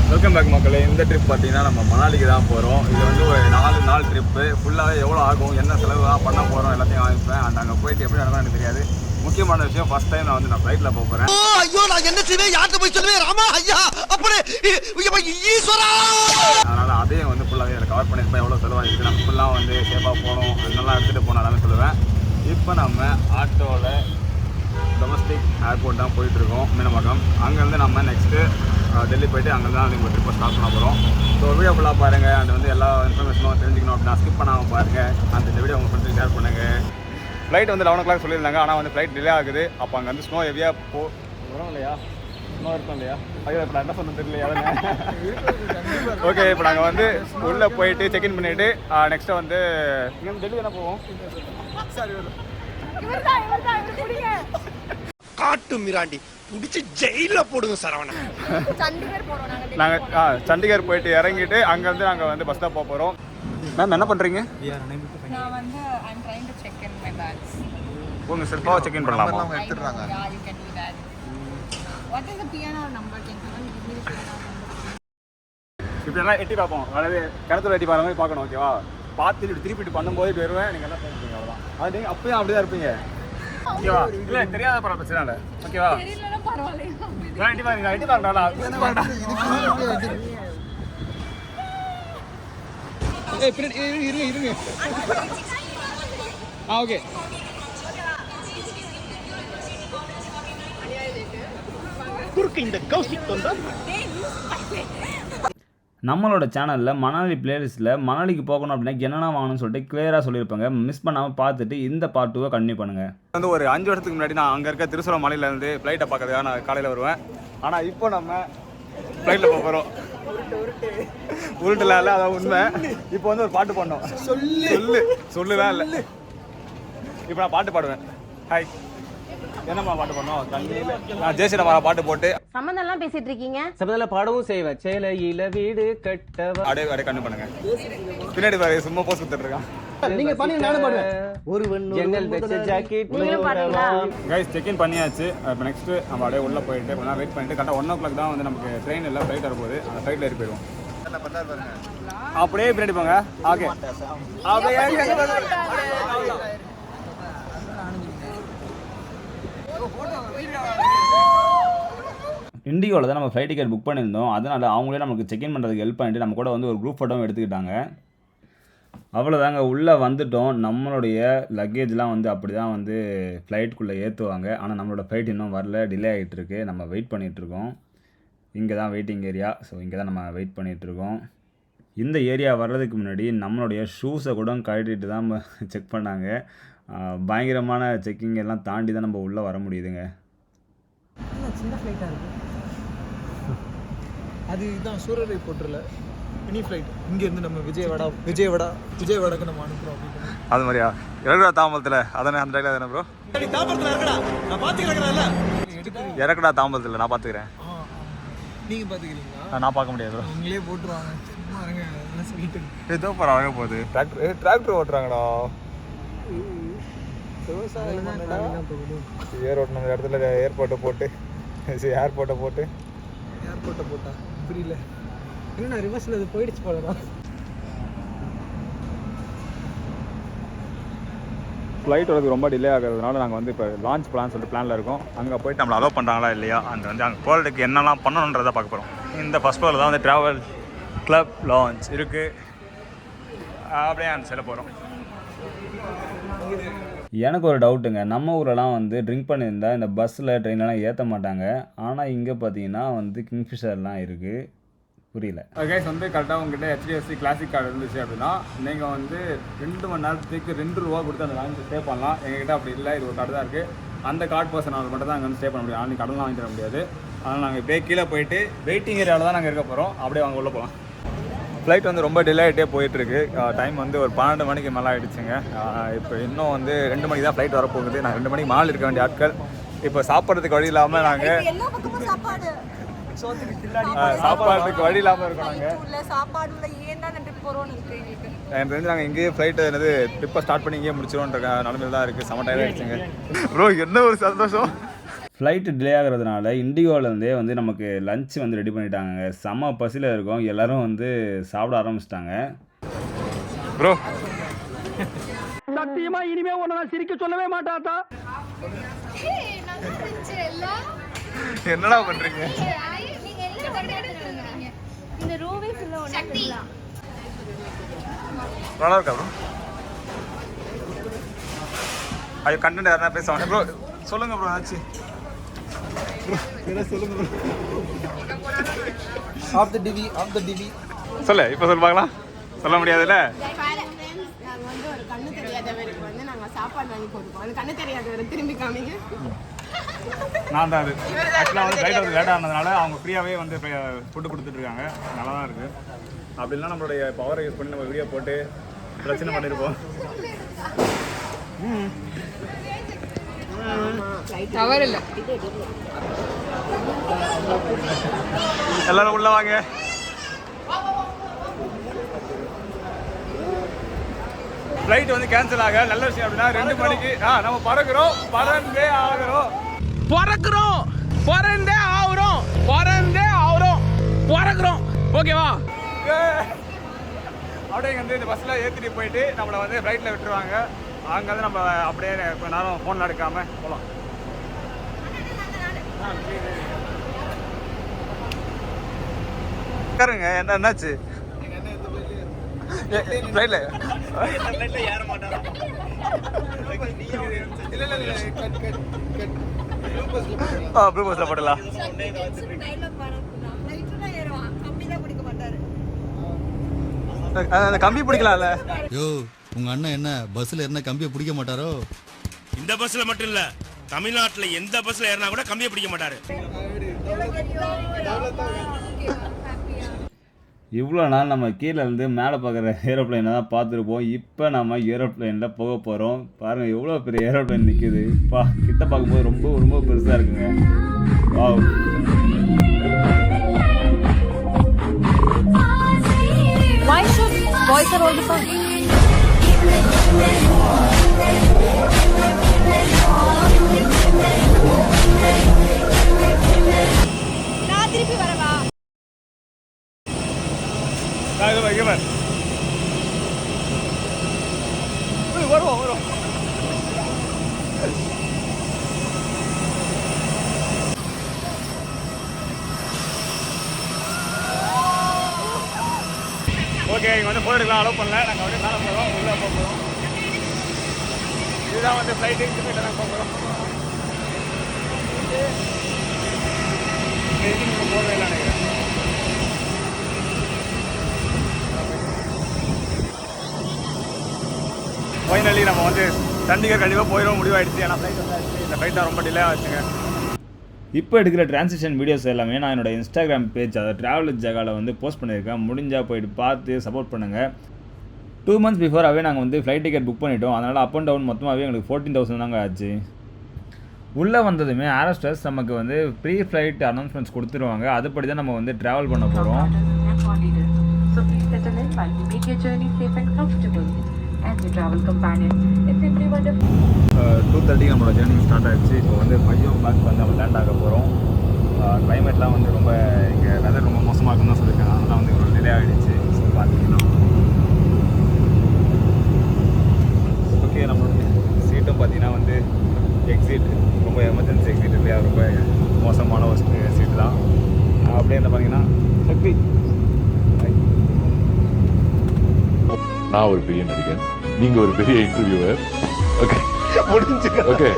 Welcome back மக்களே. இந்த trip பார்த்தீங்கன்னா நம்ம மணாலிக்கு தான் போகிறோம். இது வந்து ஒரு 4 நாள் ட்ரிப்பு. ஃபுல்லாகவே எவ்வளோ ஆகும், என்ன செலவுலாம் பண்ண போகிறோம் எல்லாத்தையும் வாங்கிப்பேன். அண்ட் அங்கே போயிட்டு எப்படி நடக்கும் எனக்கு தெரியாது. முக்கியமான விஷயம், ஃபர்ஸ்ட் டைம் நான் வந்து ஃப்ளைட்டில் போக போகிறேன். ஐயோ, நான் என்ன செய்வேன், யார்கிட்ட போய் சொல்லுவேன், ராமா ஐயா அப்படி ஈஸ்வரா. அதனால் அதையும் வந்து ஃபுல்லாகவே அதில் கவர் பண்ணியிருப்பேன். எவ்வளோ செலவாகிருக்கு, நம்ம ஃபுல்லாக வந்து சேஃபாக போகணும், அதெல்லாம் எடுத்துகிட்டு போகணும் எல்லாமே சொல்லுவேன். இப்போ நம்ம ஆட்டோவில் டொமஸ்டிக் ஏர்போர்ட் தான் போயிட்டுருக்கோம், மீனம்பாக்கம். அங்கேருந்து நம்ம நெக்ஸ்ட்டு டெல்லி போய்ட்டு அங்கேருந்து தான் நீங்கள் ட்ரிப்பை ஸ்டார்ட் பண்ண போகிறோம். ஸோ வீடியோ ஃபுல்லாக பாருங்கள். அண்ட் வந்து எல்லா இன்ஃபர்மேஷனும் தெரிஞ்சுக்கணும் அப்படின்னா ஸ்கிப் பண்ணாமல் பாருங்கள். அந்த வீடியோ உங்கள் ஃப்ரெண்ட்ஸுக்கு ஷேர் பண்ணுங்கள். ஃப்ளைட் வந்து 11 o'clock சொல்லியிருந்தாங்க. ஆனால் வந்து ஃப்ளைட் டிலே ஆகுது. அப்போ அங்கே வந்து ஸ்னோ ஹெவியாக வரும் இல்லையா, ஸ்னோ இருக்கும் இல்லையா, ஐயோ இப்போ நான் என்ன சொன்னது தெரியலையா. ஓகே, இப்போ நாங்கள் வந்து உள்ளே போயிட்டு செக்இன் பண்ணிவிட்டு நெக்ஸ்ட்டு வந்து இங்கே டெல்லி தானே போவோம். காட்டு மிராண்டி புடிச்சு ஜெயில போடுங்க சரவணா. நாங்கள் சண்டிகர் போயிட்டு இறங்கிட்டு அங்கேருந்து நாங்கள் வந்து பஸ் தான் போக போகிறோம். மேம் என்ன பண்ணுறீங்க? நான் வந்து I'm trying to check in my bags. உங்கள் செல்ஃபாக செக்இன் பண்ணலாமா? எடுத்துறாங்க. Yeah, you can do that. What is the PNR number? Can you give me the PNR number? இப்படி எல்லாம் எட்டி பார்ப்போம். அதாவது கிணத்துல எட்டி பார்க்குற மாதிரி பார்க்கணும். ஓகேவா? பார்த்துட்டு திருப்பிட்டு பண்ணும்போது இப்படி வருவேன். நீங்கள் எல்லாம் பார்த்துருப்பீங்க, அவ்வளோதான். அது நீங்கள் அப்பயும் அப்படி தான் இருப்பீங்க. ஓகேவா? இல்லை தெரியாத பரவாயில்ல, பிரச்சனை இல்லை. ஓகேவா? தெரியலனா பரவாயில்லை. எட்டி பாருங்க, எட்டி பாருங்கடா. இருங்க. ஓகே. குறுக்கு இந்த கௌசிக் வந்தா நம்மளோட சேனலில் மணாலி பிளேலிஸ்ட்டில் மணாலிக்கு போகணும் அப்படின்னா என்னென்ன வாங்கணும்னு சொல்லிட்டு கிளியராக சொல்லியிருப்பாங்க. மிஸ் பண்ணாமல் பார்த்துட்டு இந்த பார்ட் 2 கண்டினியூ பண்ணுங்கள். வந்து ஒரு 5 வருஷத்துக்கு முன்னாடி நான் அங்கே இருக்க திருசூரம் மலையிலேருந்து ஃப்ளைட்டை பார்க்கறதுக்காக நான் காலையில் வருவேன். ஆனால் இப்போ நம்ம ஃப்ளைட்டில் போக போகிறோம். உருட்டுலாம் இல்லை, அதான் உண்மை. இப்போ வந்து ஒரு பாட்டு பாடணும். சொல்லுலாம் இல்லை. இப்போ நான் பாட்டு பாடுவேன். ஹாய், என்னம்மா பாட்டு பண்ணோம்? தண்ணியில் நான் ஜெயசிரமாரா பாட்டு போட்டு சம்மந்தம்லாம் பேசிட்டு இருக்கீங்க. சம்பந்தம் பாடவும் செய்வேன். சேலையில வீடு கட்டவ அப்படியே கண்ணு பண்ணுங்க. பின்னாடி பாரு, சும்மா போஸ் கொடுத்துட்டு இருக்கான். நீங்க பண்ணி நானும் பாடுவேன். ஒருவன் ஜன்னல் வெச்ச ஜாக்கெட் நீங்களும் பாடுறீங்களா? கைஸ் செக்இன் பண்ணியாச்சு. இப்போ நெக்ஸ்ட்டு நம்ம அப்படியே உள்ளே போயிட்டு கொஞ்ச நேரம் வெயிட் பண்ணிட்டு கரெக்டாக 1 o'clock தான் வந்து நமக்கு ட்ரெயின் இல்லை, ஃப்ளைட் வரும்போது அந்த ஃப்ளைட்டில் ஏறி போயிடுவோம். அப்படியே பின்னாடி போங்க. ஓகே, அப்படியே இண்டிகோவில் தான் நம்ம ஃப்ளைட் டிக்கெட் புக் பண்ணியிருந்தோம். அதனால் அவங்களே நமக்கு செக்இன் பண்ணுறதுக்கு ஹெல்ப் பண்ணிவிட்டு நம்ம கூட வந்து ஒரு குரூப் ஃபோட்டோவும் எடுத்துக்கிட்டாங்க. அவ்வளோதாங்க, உள்ளே வந்துட்டோம். நம்மளுடைய லக்கேஜ்லாம் வந்து அப்படி தான் வந்து ஃப்ளைட்டுக்குள்ளே ஏற்றுவாங்க. ஆனால் நம்மளோட ஃப்ளைட் இன்னும் வரல, டிலே ஆகிட்டுருக்கு. நம்ம வெயிட் பண்ணிகிட்ருக்கோம். இங்கே தான் வெயிட்டிங் ஏரியா. ஸோ இங்கே தான் நம்ம வெயிட் பண்ணிகிட்ருக்கோம். இந்த ஏரியா வர்றதுக்கு முன்னாடி நம்மளுடைய ஷூஸை கூட கழட்டிட்டு தான் செக் பண்ணாங்க. பயங்கரமான செக்கிங் எல்லாம் தாண்டி தான் நம்ம உள்ளே வர முடியுதுங்க. சின்ன ஃப்ளைட்டா இருக்கு. அது இதான் சூரரை போட்டுல மினி ஃப்ளைட். இங்க இருந்து நம்ம விஜயவாடாக்கு நம்ம அனுப்புறோம் அப்படின்னு. அது மாதிரியா? இறக்குடா தாம்பலத்தில், அதானே அந்த டைலாக் தானே ப்ரோ? தாம்பரத்துல இருக்கடா, நான் பாத்துக்கிறேன்ல. இறக்குடா தாம்பலத்தில், நான் பார்த்துக்கிறேன். நீங்க பாத்துக்கிறீங்களா? நான் பார்க்க முடியாது ப்ரோ. நீங்களே போட்டுருவாங்க. சும்மா இருங்க, என்ன சொல்லிட்டு ஏதோ பரவாயில்ல போகுது. டிராக்டர் ஓட்டுறாங்கடா. ஏர் ஓட்டணும் இடத்துல ஏர்போர்ட்டை போட்டு போட்டா புரியல. என்ன ரிவர்ஸ்ல அது போயிடுச்சு போலடா. ஃப்ளைட் வரதுக்கு ரொம்ப டிலே ஆகிறதுனால நாங்கள் வந்து இப்போ லான்ச் பிளான் சொல்லிட்டு பிளானில் இருக்கோம். அங்கே போயிட்டு நம்மளை அலோவ் பண்ணுறாங்களா இல்லையா, அந்த வந்து அங்கே போகிறதுக்கு என்னெல்லாம் பண்ணணுன்றதை பார்க்க போகிறோம். இந்த ஃபஸ்ட் ஃப்ளோரில் தான் வந்து ட்ராவல் கிளப் லான்ச் இருக்குது. அப்படியே அந்த சைடில் போகிறோம். எனக்கு ஒரு டவுட்டுங்க, நம்ம ஊரெலாம் வந்து ட்ரிங்க் பண்ணியிருந்தால் இந்த பஸ்ஸில் ட்ரெயின்லாம் ஏற்ற மாட்டாங்க. ஆனால் இங்கே பார்த்தீங்கன்னா வந்து கிங்ஃபிஷர்லாம் இருக்குது. புரியல. கைஸ் வந்து கரெக்டாக உங்ககிட்ட HDFC கிளாசிக் கார்டு இருந்துச்சு அப்படின்னா நீங்கள் வந்து 2 மணி நேரத்துக்கு 2 ரூபா கொடுத்து அந்த லான்ச் ஸ்டே பண்ணலாம். எங்ககிட்ட அப்படி இல்லை, இது ஒரு கார்டு தான் இருக்குது. அந்த கார்டு பர்சனால் மட்டும் தான் அங்கே வந்து ஸ்டே பண்ண முடியும். ஆனால் கடலாம் வாங்கி தர முடியாது. அதனால் நாங்கள் இப்படியே கீழே போயிட்டு வெயிட்டிங் ஏரியாவில் தான் நாங்கள் இருக்க போகிறோம். அப்படியே வாங்க உள்ளே போகலாம். ஃப்ளைட் வந்து ரொம்ப டிலே ஆகிட்டே போயிட்டுருக்கு. டைம் வந்து ஒரு 12 மணிக்கு மேலே ஆகிடுச்சுங்க. இப்போ இன்னும் வந்து 2 மணிக்கு தான் ஃப்ளைட் வரப்போகுது. நான் 2 மணிக்கு மேலே இருக்க வேண்டிய ஆட்கள். இப்போ சாப்பிட்றதுக்கு வழி இல்லாமல் நாங்கள் சாப்பாட்டுக்கு வழி இல்லாமல் இருக்கோம். எனக்கு தெரிஞ்சு நாங்கள் இங்கேயே ஃப்ளைட்டு என்னது ட்ரிப்பை ஸ்டார்ட் பண்ணி இங்கேயே முடிச்சிடுவோன்ற நிலமையில தான் இருக்குது. செம டயர்ட் ஆகிடுச்சுங்க ப்ரோ. என்ன ஒரு சந்தோஷம். ஃப்ளைட்டு டிலே ஆகிறதுனால இண்டிகோலேருந்தே வந்து நமக்கு லஞ்ச் வந்து ரெடி பண்ணிட்டாங்க. செம்ம பசியில் இருக்கோம். எல்லோரும் வந்து சாப்பிட ஆரம்பிச்சிட்டாங்க. ப்ரோ சத்தியமா இனிமே உன்னை நான் சிரிக்க சொல்லவே மாட்டாத்தா. என்னடா பண்றீங்க? இந்த ரூவே ஃபுல்லா ஒண்ணா நல்லா இருக்கா ப்ரோ? ஐயோ கண்டென்ட் யாரா பேசுவாங்க ப்ரோ. சொல்லுங்க ப்ரோ ஆச்சு. சொல்லுங்க ஆஃப் த டிவி சொல்லு இப்போ சொல்லுவாங்களா? சொல்ல முடியாதுல்ல. நாங்க வந்து ஒரு கண்ணு தெரியாதவருக்கு வந்து நாங்க சாப்பாடு வாங்கி போட்டுப்போம். அந்த கண்ணு தெரியாதவர் திரும்பி காமிங்க. நான் தான் அது ஆக்சுவலாக வந்து ஃப்ளைட் வந்து லேட் ஆனதுனால அவங்க ஃப்ரீயாகவே வந்து ஃபுட்டு கொடுத்துட்ருக்காங்க. நல்லா தான் இருக்குது. அப்படின்னா நம்மளுடைய பவரை யூஸ் பண்ணி நம்ம வீடியோ போட்டு பிரச்சனை பண்ணியிருப்போம். டவர் இல்ல. எல்லாரும் உள்ள வாங்க. ஃப்ளைட் வந்து கேன்சல் ஆக நல்ல விஷயம் அப்படின்னா 2 மணிக்கு நம்ம பறந்தே ஆகிறோம். ஓகேவா? அப்படியே வந்து இந்த பஸ்ஸில் ஏற்றிட்டு போயிட்டு நம்மளை வந்து ஃப்ளைட்டில் விட்டுருவாங்க. அங்கே வந்து நம்ம அப்படியே கொஞ்ச நேரம் ஃபோனில் எடுக்காமல் போகலாம். உட்காருங்க. என்னாச்சு ஃப்ளைட்டில்? ஏற மாட்டாங்க. ப்ளூ பஸ்ஸில் போடலாம். அந்த கம்பி பிடிக்கலாம்ல? யோ உங்க அண்ணன் என்ன பஸ்ல என்ன கம்பியை பிடிக்க மாட்டாரோ? இந்த பஸ்ல மட்டும் இல்ல, தமிழ்நாட்டுல எந்த பஸ்ல ஏறினா கூட கம்பியை பிடிக்க மாட்டாரு. இவ்வளோ நாள் நம்ம கீழே இருந்து மேலே பார்க்குற ஏரோப்ளைனை தான் பார்த்துருப்போம். இப்போ நம்ம ஏரோப்ளைனில் போக போகிறோம். பாருங்கள் எவ்வளோ பெரிய ஏரோப்ளைன் நிற்கிது. கிட்ட பார்க்கும்போது ரொம்ப ரொம்ப பெருசாக இருக்குங்க. Wow. Why should boys are all the fun? நான் திருப்பி வரவா? வரும். ஓகே, இங்கே வந்து ஃபோட்டோ எடுக்கலாம் அலோவ் பண்ணல. நாங்கள் அப்படியே மேலே போகிறோம், உள்ளே போக போகிறோம். இதுதான் வந்து ஃப்ளைட்டு. இன்டிமேட்டை நாங்கள் போக போகிறோம். போகவே இல்லை நினைக்கிறேன். ஃபைனலி நம்ம வந்து சண்டிகர் கண்டிப்பாக போயிடும் முடிவாயிடுச்சு. ஏன்னா ஃப்ளைட் வந்து இந்த ஃப்ளைட் தான் ரொம்ப டிலே ஆச்சுங்க. இப்போ எடுக்கிற டிரான்சிஷன் வீடியோஸ் எல்லாமே நான் என்னோட இன்ஸ்டாகிராம் பேஜ், அதாவது ட்ராவல் வித் ஜகாவில் வந்து போஸ்ட் பண்ணியிருக்கேன். முடிஞ்சால் போயிட்டு பார்த்து சப்போர்ட் பண்ணுங்கள். 2 months பிஃபோராகவே நாங்கள் வந்து ஃப்ளைட் டிக்கெட் புக் பண்ணிட்டோம். அதனால் அப் அண்ட் டவுன் மொத்தமாகவே எங்களுக்கு 14,000 தாங்க ஆச்சு. உள்ளே வந்ததுமே ஏரோஸ்டர்ஸ் நமக்கு வந்து ப்ரீ ஃப்ளைட் அனௌன்ஸ்மெண்ட்ஸ் கொடுத்துருவாங்க. அதுபடி தான் நம்ம வந்து ட்ராவல் பண்ண போகிறோம். 2:30 நம்மளோட ஜேர்னி ஸ்டார்ட் ஆகிடுச்சு. இப்போ வந்து 5 o'clock வந்து நம்ம லேண்ட் ஆக போகிறோம். கிளைமேட்லாம் வந்து ரொம்ப இங்கே வெதர் ரொம்ப மோசமாக இருக்குன்னு தான் சொல்லியிருக்காங்க. அதெல்லாம் வந்து இவ்வளோ டிலே ஆகிடுச்சு. ஸோ பார்த்தீங்கன்னா ஓகே, நம்மளுடைய சீட்டும் பார்த்தீங்கன்னா வந்து எக்ஸிட் ரொம்ப எமர்ஜென்சி எக்ஸிட் இல்லையா, ரொம்ப மோசமான ஒரு சீட்டு தான். அப்படியே என்ன பார்த்தீங்கன்னா சக்தி, நான் ஒரு பெரிய நடிகர், நீங்க ஒரு பெரிய இன்டர்வியூவர். ஓகே, முடிஞ்சு. ஓகே,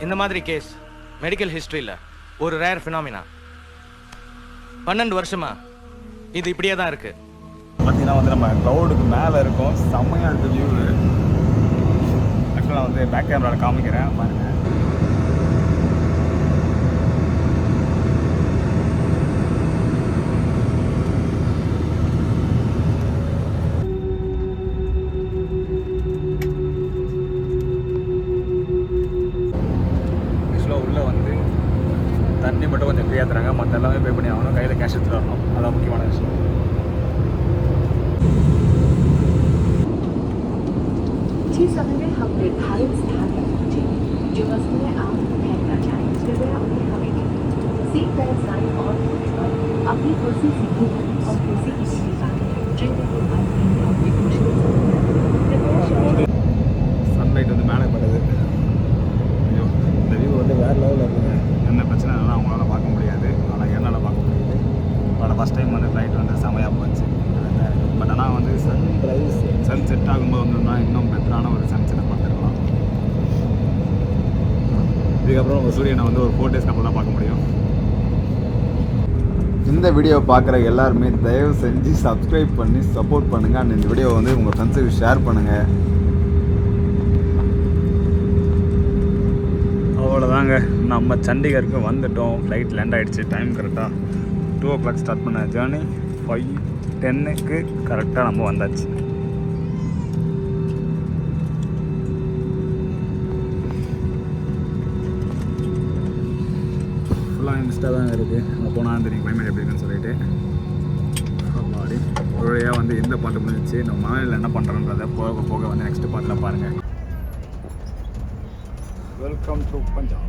இந்த மாதிரி கேஸ் மெடிக்கல் ஹிஸ்டரியில் ஒரு ரேர் ஃபினாமினா. 12 வருஷமா இது இப்படியே தான் இருக்கு. பார்த்தீங்கன்னா வந்து நம்ம க்ளவுடுக்கு மேலே இருக்கோம். செம்மையாக இருக்குது வியூ. ஆக்சுவலாக வந்து பேக் கேமராவில் காமிக்கிறேன் பாருங்கள். ஆக்சுவலாக உள்ளே வந்து தண்ணி மட்டும் கொஞ்சம் ஃப்ரீயாக தராங்க, மற்ற எல்லாமே பே பண்ணி ஆகணும், கையில் கேஷ் எடுத்துகிட்டு வரணும். அதான் முக்கியமான விஷயம். जिस समय हम निर्धारित स्थान पर पहुंचे, जो वस्तुएं आप फेंकना चाहें, कृपया उन्हें हमें दें। सीट बेल्ट साइन ऑन होने पर अपनी कुर्सी सीधी करें और कुर्सी की सीधी बांधें। ट्रेन को बंद करने और विकोचन कृपया சன்லைட் வந்து மேலே படுது. ஐயோ, இந்த வியூ வந்து வேறு லெவலில் இருக்குங்க. என்ன பிரச்சனைனா அவங்களால பார்க்க முடியாது, ஆனால் என்னால் பார்க்க முடியுது. அதோட ஃபஸ்ட் டைம் வந்து ஃப்ளைட் வந்து செமையாக போச்சு. பட் ஆனால் வந்து சன் செட் ஆகும்போது வந்தோம்னா இன்னும் பெட்டரான ஒரு சன் செட்டை பார்த்துருக்கலாம். இதுக்கப்புறம் நம்ம சூரியனை வந்து ஒரு 4 டேஸ்க்கு அப்புறம் தான் பார்க்க முடியும். இந்த வீடியோவை பார்க்குற எல்லாருமே தயவு செஞ்சு சப்ஸ்கிரைப் பண்ணி சப்போர்ட் பண்ணுங்கள். அண்ட் இந்த வீடியோவை வந்து உங்கள் ஃப்ரெண்ட்ஸுக்கு ஷேர் பண்ணுங்கள். அவ்வளோதாங்க, நம்ம சண்டிகருக்கு வந்துட்டோம். ஃப்ளைட் லேண்ட் ஆகிடுச்சு. டைம் கரெக்டாக 2 o'clock ஸ்டார்ட் பண்ண ஜேர்னி 5:10க்கு கரெக்டாக நம்ம வந்தாச்சு. ஃபுல்லாக மிஸ்டாக தான் இருக்குது. அங்கே போனால் தெரியும் கிளைமேட் எப்படி இருக்குன்னு சொல்லிட்டு. அப்படி ஒரு வழியாக வந்து எந்த பாட்டு முடிஞ்சிச்சு, நம்ம மனநிலையில் என்ன பண்ணுறோன்றதை போக போக வந்து நெக்ஸ்ட்டு பாட்டில் பாருங்கள். Welcome to Punjab.